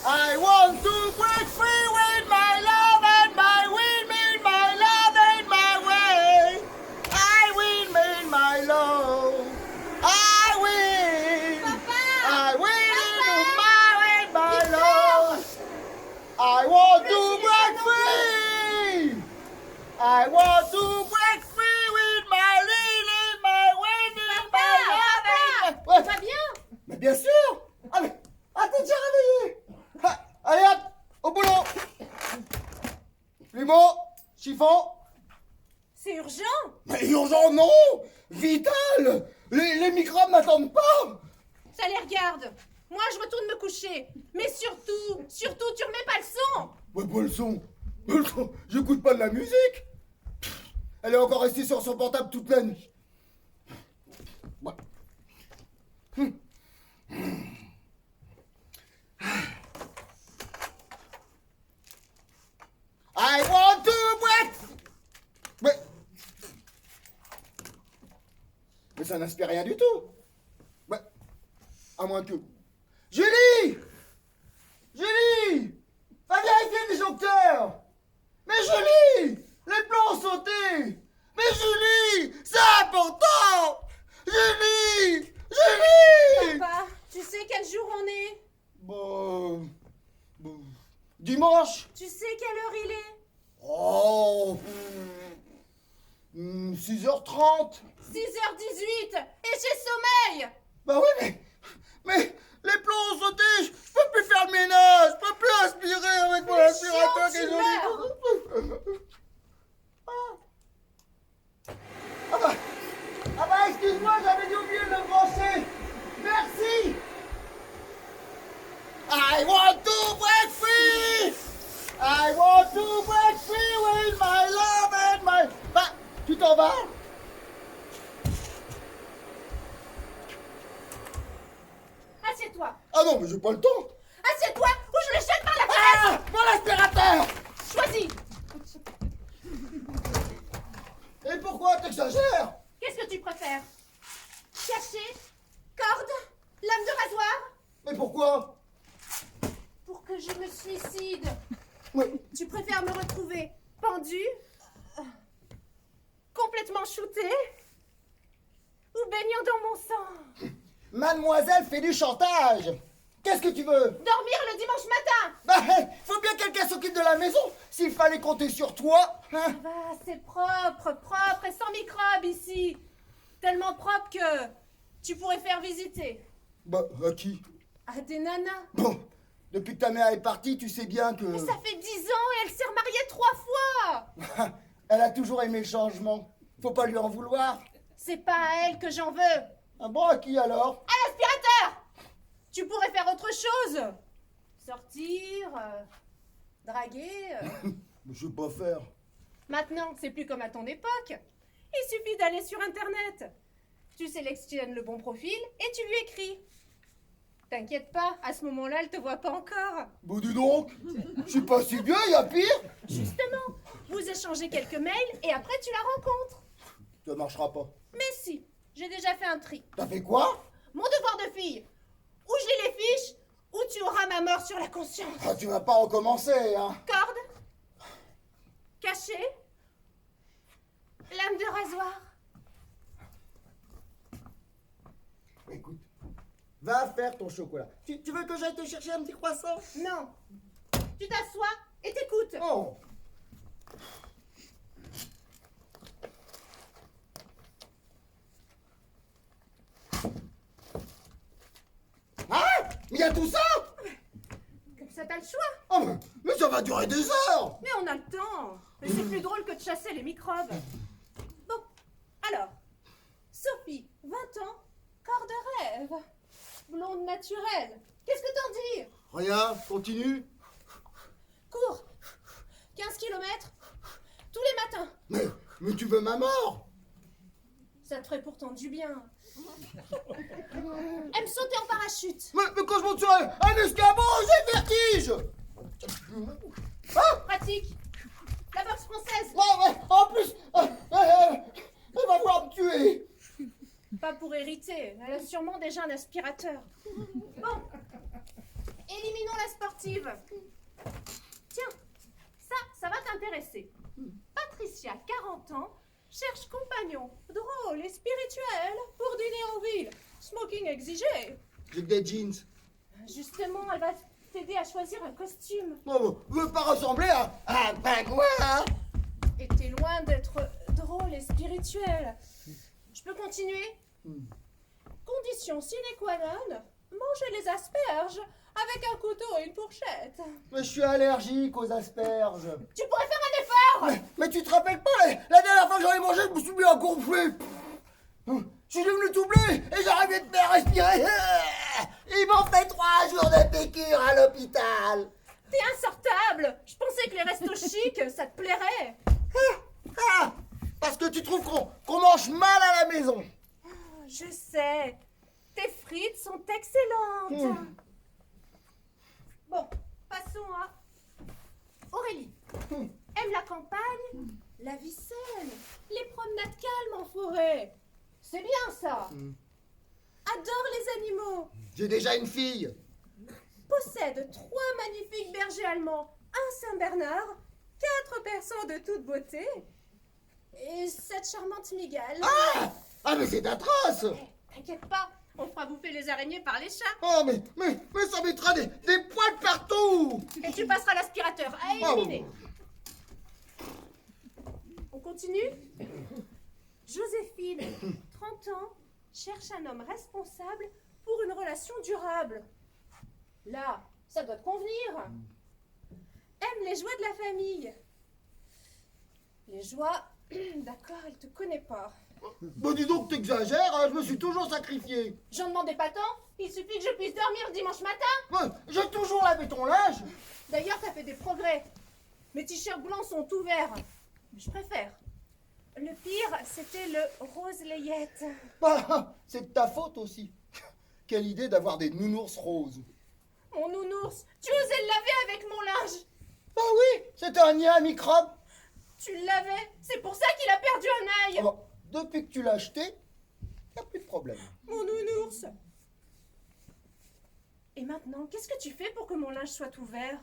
I want to break free with my love and my windmill, my love and my way. I windmill my love. I win. Papa! I win Papa! my love. I want to break free. I want to break free with my lily, my windmill, my love and my... Tout va bien? Mais bien sûr. T'es déjà réveillé. Allez hop, au boulot. Plumeau, chiffon. C'est urgent? Mais urgent non. Vital. Les microbes n'attendent pas. Ça les regarde. Moi, je retourne me coucher. Mais surtout, tu remets pas le son. Ouais, pas le son. J'écoute pas de la musique. Elle est encore restée sur son portable toute la nuit. Ouais. I want to break. Mais ça n'inspire rien du tout. Ouais. À moins que... Julie, va vérifier le disjoncteur. Mais Julie, les plombs ont sauté. Mais Julie, c'est important. Julie. Papa, tu sais quel jour on est? Bon, dimanche. Tu sais quelle heure il est? Oh, 6h30. 6h18 et j'ai sommeil. Bah oui, mais les plombs ont sauté. Je peux plus faire le ménage. Je peux plus aspirer avec mon aspirateur qui est joli. Ah bah excuse-moi, j'avais oublié de le brancher. Merci. I want to break free. I want to break free with my love and my... Bah, tu t'en vas? Assieds-toi. Ah non, mais j'ai pas le temps. Assieds-toi ou je le jette par la fenêtre. Ah, mon aspirateur. Choisis. Et pourquoi t'exagères? Qu'est-ce que tu préfères? Cachet? Corde? Lame de rasoir? Mais pourquoi? Pour que je me suicide. Oui. Tu préfères me retrouver pendue, complètement shootée, ou baignant dans mon sang? Mademoiselle fait du chantage. Qu'est-ce que tu veux? Dormir le dimanche matin. Bah, faut bien que quelqu'un s'occupe de la maison. S'il fallait compter sur toi, hein. Ça va, c'est propre et sans microbes ici. Tellement propre que tu pourrais faire visiter. Bah, à qui? À des nanas. Bon, depuis que ta mère est partie, tu sais bien que... Mais ça fait 10 ans et elle s'est remariée 3 fois. Elle a toujours aimé le changement. Faut pas lui en vouloir. C'est pas à elle que j'en veux. Ah bon, à qui alors? À l'aspirateur. Tu pourrais faire autre chose. Sortir, draguer. Je sais pas faire. Maintenant, c'est plus comme à ton époque. Il suffit d'aller sur Internet. Tu sélectionnes le bon profil et tu lui écris. T'inquiète pas, à ce moment-là, elle te voit pas encore. Bon, dis donc, je suis pas si vieux, y a pire. Justement, vous échangez quelques mails et après tu la rencontres. Ça marchera pas. Mais si, j'ai déjà fait un tri. T'as fait quoi? Mon devoir de fille, ou je lis les fiches, ou tu auras ma mort sur la conscience. Ah, tu vas pas recommencer, hein. Corde, cachet, lame de rasoir. Écoute, va faire ton chocolat. Tu veux que j'aille te chercher un petit croissant? Non, tu t'assois et t'écoutes. Oh. Ah, mais y a tout ça? Comme ça t'as le choix. Oh, mais ça va durer des heures. Mais on a le temps. Mais c'est plus drôle que de chasser les microbes. Bon, alors, Sophie, 20 ans, corps de rêve, blonde naturelle. Qu'est-ce que t'en dis? Rien, continue. Cours, 15 kilomètres, tous les matins. Mais tu veux ma mort? Ça te ferait pourtant du bien. Aime sauter en parachute. Mais quand je monte sur un escabeau, j'ai le vertige. Ah, Pratique. La boxe française. ouais, en plus, elle va vouloir me tuer. Pas pour hériter. Elle a sûrement déjà un aspirateur. Bon. éliminons la sportive. Tiens, ça va t'intéresser. Patricia, 40 ans, cherche compagnon drôle et spirituel pour dîner en ville. Smoking exigé. J'ai que des jeans. Justement, elle va t'aider à choisir un costume. Oh, veux pas ressembler à un pingouin, hein? Et t'es loin d'être drôle et spirituel. Je peux continuer? Condition sine qua non, manger les asperges avec un couteau et une fourchette. Mais je suis allergique aux asperges. Tu pourrais faire un effort! Mais tu te rappelles pas, la dernière fois que j'en ai mangé, je me suis mis à gonfler. Je suis devenu tout bleu et j'arrivais de me respirer. Ils m'ont fait 3 jours de piqûre à l'hôpital. T'es insortable! Je pensais que les restos chics, ça te plairait. Parce que tu trouves qu'on mange mal à la maison. Je sais. Tes frites sont excellentes. Bon, passons à Aurélie. Aime la campagne, la vie saine, les promenades calmes en forêt. C'est bien ça. Adore les animaux. J'ai déjà une fille. Possède 3 magnifiques bergers allemands, un Saint-Bernard, 4 persans de toute beauté et cette charmante migale. Ah mais c'est atroce. T'inquiète pas, on fera bouffer les araignées par les chats. Oh mais ça mettra des poils partout. Et tu passeras l'aspirateur à éliminer. On continue? Joséphine, 30 ans, cherche un homme responsable pour une relation durable. Là, ça doit te convenir. Aime les joies de la famille. Les joies, d'accord, elle te connaît pas. Bah dis donc t'exagères, hein, je me suis toujours sacrifié. J'en demandais pas tant, il suffit que je puisse dormir dimanche matin. J'ai toujours lavé ton linge. D'ailleurs, t'as fait des progrès. Mes t-shirts blancs sont ouverts. Je préfère. Le pire, c'était le rose layette. Bah, c'est de ta faute aussi. Quelle idée d'avoir des nounours roses. Mon nounours, tu osais le laver avec mon linge. Bah oui, c'était un nid à microbes. Tu le lavais, c'est pour ça qu'il a perdu un œil. Ah bah, depuis que tu l'as acheté, y a plus de problème. Mon nounours. Et maintenant, qu'est-ce que tu fais pour que mon linge soit ouvert?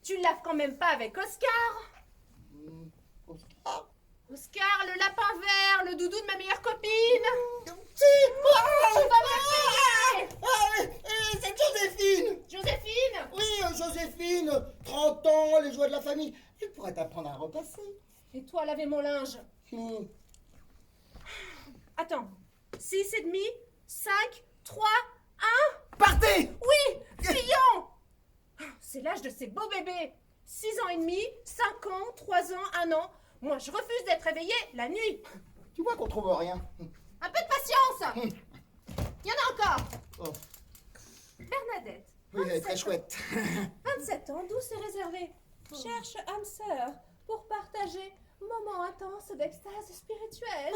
Tu le laves quand même pas avec Oscar. Oscar. Oscar, le lapin vert, le doudou de ma meilleure copine. Si. Tu vas me payer. C'est Joséphine. Joséphine. Oui, Joséphine, 30 ans, les joies de la famille. Elle pourrait t'apprendre à repasser. Et toi, laver mon linge. Attends. 6 et demi, 5, 3, 1. Partez. Oui, fillon. C'est l'âge de ces beaux bébés. 6 ans et demi, 5 ans, 3 ans, 1 an. Moi, je refuse d'être réveillée la nuit. Tu vois qu'on trouve rien. Un peu de patience. Il y en a encore. Oh. Bernadette. Oui, elle est très chouette. 27 ans, douce et réservée. Cherche âme sœur pour partager moments intenses d'extase spirituelle.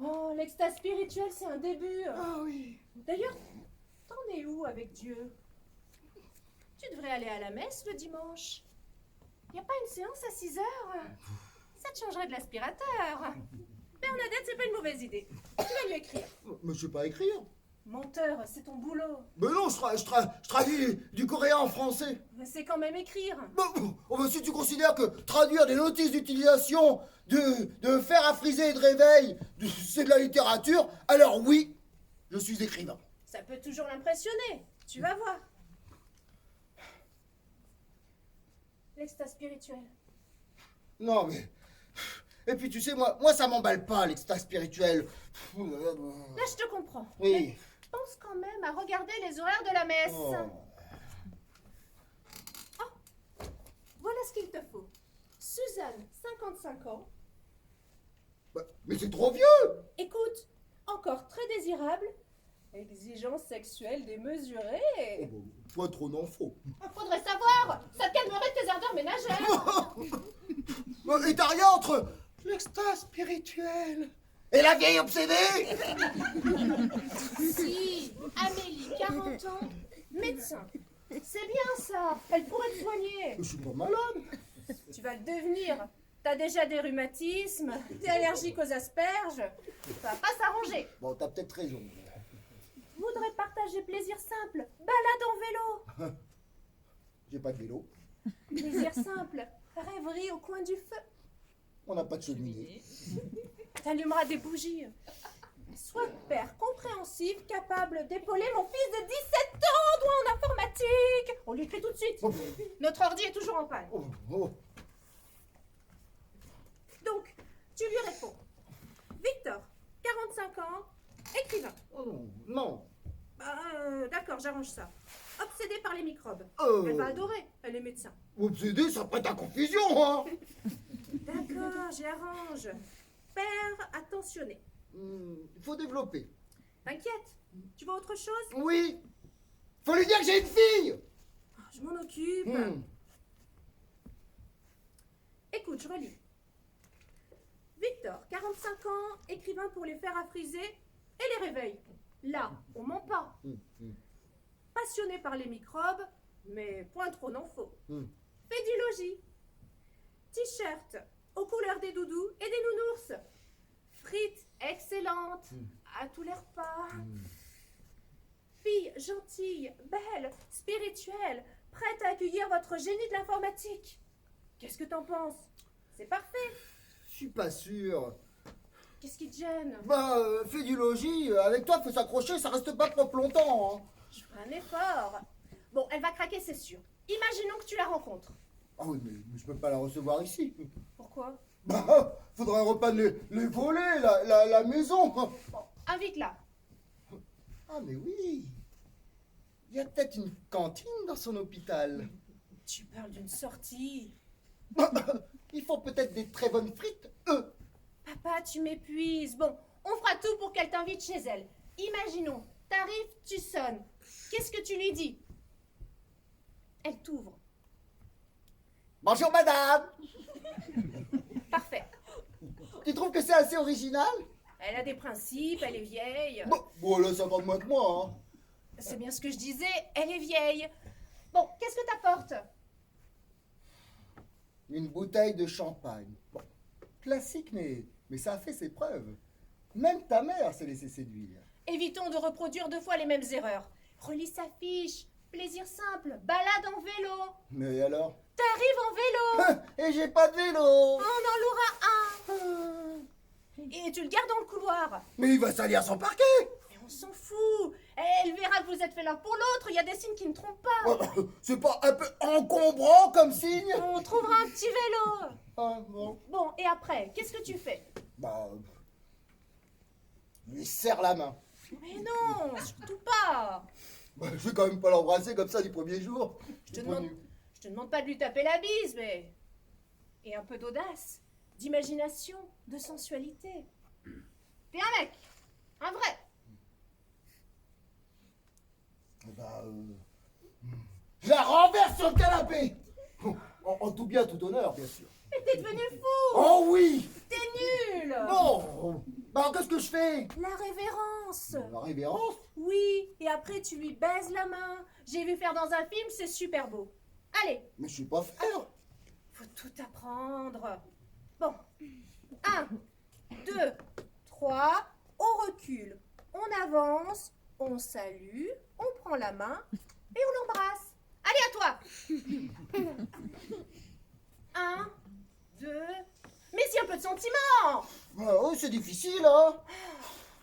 Oh, l'extase spirituelle, c'est un début. Ah oui. D'ailleurs, t'en es où avec Dieu? Tu devrais aller à la messe le dimanche. Y a pas une séance à 6 heures? Ça te changerait de l'aspirateur. Bernadette, c'est pas une mauvaise idée. Tu vas lui écrire. Mais je sais pas écrire. Menteur, c'est ton boulot. Mais non, je traduis du coréen en français. Mais c'est quand même écrire. Bon, si tu considères que traduire des notices d'utilisation de fer à friser et de réveil, c'est de la littérature, alors oui, je suis écrivain. Ça peut toujours l'impressionner. Tu vas voir. L'extase spirituelle. Non, mais... Et puis tu sais, moi ça m'emballe pas, l'extase spirituelle. Là, je te comprends. Oui. Mais pense quand même à regarder les horaires de la messe. Oh, voilà ce qu'il te faut. Suzanne, 55 ans. Bah, mais c'est trop vieux. Écoute, encore très désirable. Exigence sexuelle démesurée. Toi, trop n'en faut. Faudrait savoir. Ça calmerait tes ardeurs ménagères. Et t'as rien entre l'extase spirituelle et la vieille obsédée? Si, Amélie, 40 ans, médecin. C'est bien ça. Elle pourrait te soigner. Je suis pas malade. Tu vas le devenir. T'as déjà des rhumatismes, t'es allergique aux asperges. Ça va pas s'arranger. Bon, t'as peut-être raison. Voudrais partager plaisir simple simple, balade en vélo. J'ai pas de vélo. Plaisir simple, rêverie au coin du feu. On n'a pas de cheminée. T'allumeras des bougies. Sois père compréhensif, capable d'épauler mon fils de 17 ans, doué en informatique. On lui écrit tout de suite. Oh, Notre ordi est toujours en panne. oh, oh. Donc, tu lui réponds. Victor, 45 ans, écrivain. Oh, non. D'accord, j'arrange ça. Obsédé par les microbes. Oh. Elle va adorer, elle est médecin. Obsédé, ça prête à confusion, hein. D'accord, j'arrange. Père attentionné. Il faut développer. T'inquiète, tu veux autre chose? Oui. Faut lui dire que j'ai une fille. Je m'en occupe. Écoute, je relis. Victor, 45 ans, écrivain pour les fers à friser et les réveils. Là, on ment pas. Passionné par les microbes, mais point trop n'en faut. Fait du logis. T-shirt aux couleurs des doudous et des nounours. Frites excellentes à tous les repas. Fille gentille, belle, spirituelle, prête à accueillir votre génie de l'informatique. Qu'est-ce que t'en penses? C'est parfait. Je suis pas sûr. Qu'est-ce qui te gêne? Fais du logis. Avec toi, faut s'accrocher, ça reste pas trop longtemps. Hein. Je ferai un effort. Bon, elle va craquer, c'est sûr. Imaginons que tu la rencontres. Ah oui, mais je peux pas la recevoir ici. Pourquoi? Faudrait repeindre les volets, la maison. Bon, invite-la. Ah, mais oui. Il y a peut-être une cantine dans son hôpital. Tu parles d'une sortie. Ils font peut-être des très bonnes frites, eux. Papa, tu m'épuises. Bon, on fera tout pour qu'elle t'invite chez elle. Imaginons, t'arrives, tu sonnes. Qu'est-ce que tu lui dis? Elle t'ouvre. Bonjour, madame. Parfait. Tu trouves que c'est assez original? Elle a des principes, elle est vieille. Bon, là, ça va moins que moi. Hein. C'est bien ce que je disais, elle est vieille. Bon, qu'est-ce que t'apportes? Une bouteille de champagne. Bon, classique, mais ça a fait ses preuves. Même ta mère s'est laissée séduire. Évitons de reproduire 2 fois les mêmes erreurs. Relis sa fiche. Plaisir simple. Balade en vélo. Mais alors? T'arrives en vélo. Et j'ai pas de vélo. On en louera un. Et tu le gardes dans le couloir. Mais il va salir son parquet. Mais on s'en fout. Elle verra que vous êtes fait l'un pour l'autre. Il y a des signes qui ne trompent pas. C'est pas un peu encombrant comme signe? On trouvera un petit vélo. Ah, bon. Bon, et après, qu'est-ce que tu fais? Je lui serre la main. Mais non, surtout pas. Je vais quand même pas l'embrasser comme ça du premier jour. Je te demande pas de lui taper la bise, mais... Et un peu d'audace, d'imagination, de sensualité. T'es un mec, un vrai. Je la renverse sur le canapé. En tout bien, tout honneur, bien sûr. Mais t'es devenu fou. Oh oui. T'es nul. Bon, qu'est-ce que je fais? La révérence. La révérence? Oui, et après tu lui baises la main. J'ai vu faire dans un film, c'est super beau. Allez. Mais je sais pas faire. Faut tout apprendre. Bon. 1, 2, 3, on recule. On avance, on salue, on prend la main et on l'embrasse. Allez, à toi. 1, 2... Mais si, un peu de sentiment. Oh, c'est difficile, hein.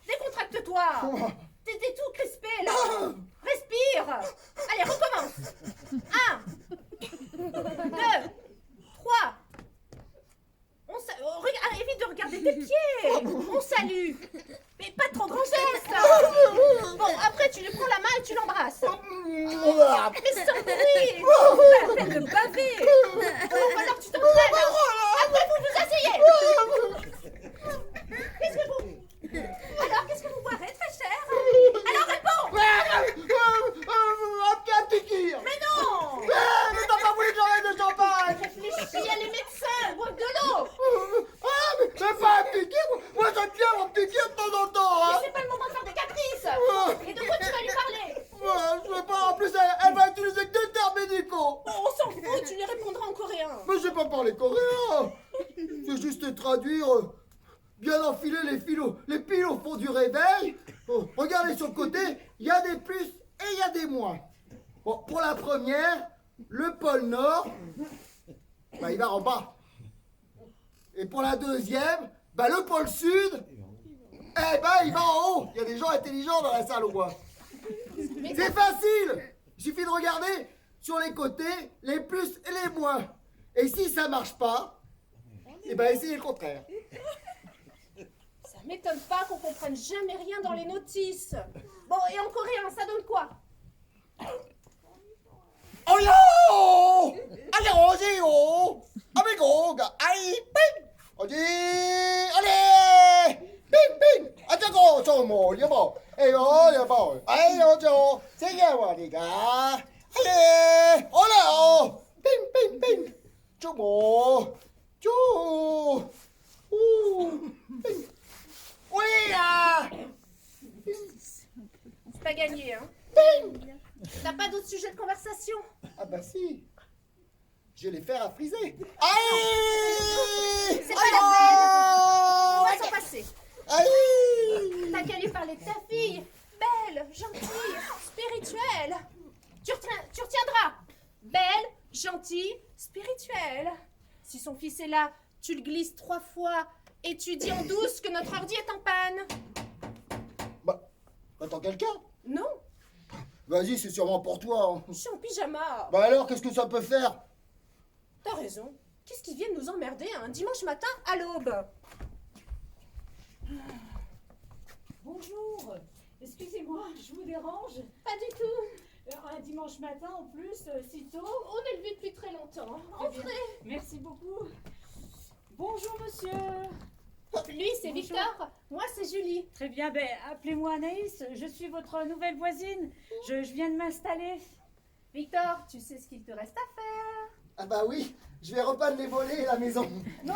Décontracte-toi. T'étais tout crispé, là. Respire. Allez, recommence. 1, 2, 3. Évite de regarder tes pieds. On salue. Mais pas trop grand geste. Bon, après, tu lui prends la main et tu l'embrasses. Mais sans bruit. C'est la peine de baver. Bon, alors tu t'entraînes. Après, vous vous asseyez. Qu'est-ce que vous boirez, très cher? Alors, réponds. Un petit kir. Mais non. Mais t'as pas voulu que j'arrête de champagne. Réfléchis, il y a les médecins. Bois de l'eau. Mais pas un petit kir. Moi, j'aime bien mon petit kir de temps en temps. Mais Hein. c'est pas le moment de faire des caprices. Et de quoi tu vas lui parler? Je sais pas, en plus, elle va utiliser que 2 termes médicaux. Oh, on s'en fout, tu lui répondras en coréen. Mais je sais pas parler coréen. Je vais juste te traduire. Bien enfiler les piles au fond du réveil. Oh, regardez sur le côté, il y a des plus et il y a des moins. Bon, pour la première, le pôle Nord, bah, il va en bas. Et pour la deuxième, bah, le pôle Sud, eh ben, il va en haut. Il y a des gens intelligents dans la salle au moins. C'est facile. Il suffit de regarder sur les côtés, les plus et les moins. Et si ça marche pas, eh ben, essayez le contraire. Ça m'étonne pas qu'on comprenne jamais rien dans les notices. Bon, et en coréen, ça donne quoi? Oh yo! 안녕하세요. 아미고가 아이빙. 어디? allez! 빙빙. 아저거 저뭐 여보. 에요 여보. 아이요 저 세계와리가. allez! 올라오. 빙빙빙. 저뭐. 저. 오. 빙. 오이야. C'est pas gagné, hein? Bing. T'as pas d'autres sujets de conversation? Ah bah si. Je vais les faire à friser. Aïe! C'est pas la peine. On va Aïe! s'en passer. Aïe! T'as qu'à lui parler de ta fille. Belle, gentille, spirituelle. Tu retiendras. Belle, gentille, spirituelle. Si son fils est là, tu le glisses 3 fois et tu dis en douce que notre ordi est en panne. Bah, attends quelqu'un. Non, Vas-y, c'est sûrement pour toi. Hein. je suis en pyjama. Bah alors, qu'est-ce que ça peut faire? T'as raison. Qu'est-ce qu'ils viennent nous emmerder un dimanche matin à l'aube? Bonjour, excusez-moi, je vous dérange. Pas du tout. Un dimanche matin en plus, si tôt. On est levé depuis très longtemps. Entrez. Merci beaucoup. Bonjour monsieur. Lui, c'est Victor. Moi, c'est Julie. Très bien, ben, appelez-moi Anaïs, je suis votre nouvelle voisine. Je viens de m'installer. Victor, tu sais ce qu'il te reste à faire. Ah bah oui, je vais repeindre les volets et la maison. Non,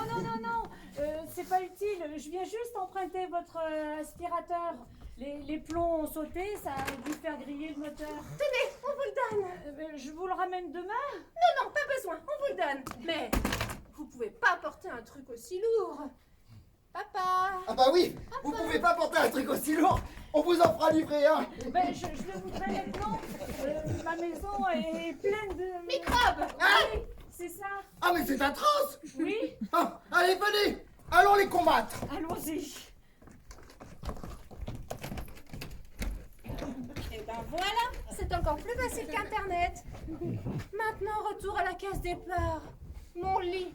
c'est pas utile. Je viens juste emprunter votre aspirateur. Les plombs ont sauté, ça a dû faire griller le moteur. Tenez, on vous le donne. Ben, je vous le ramène demain. Non, pas besoin, on vous le donne. Mais vous pouvez pas porter un truc aussi lourd. Papa. Ah bah oui, vous pouvez pas porter un truc aussi lourd. On vous en fera livrer un. Ben, je le voudrais maintenant. Ma maison est pleine de... Microbes. Oui, c'est ça. Ah mais c'est atroce. Oui, Ah, allez, venez, allons les combattre. allons-y. Et ben voilà, c'est encore plus facile qu'Internet. Maintenant, retour à la case départ. Mon lit.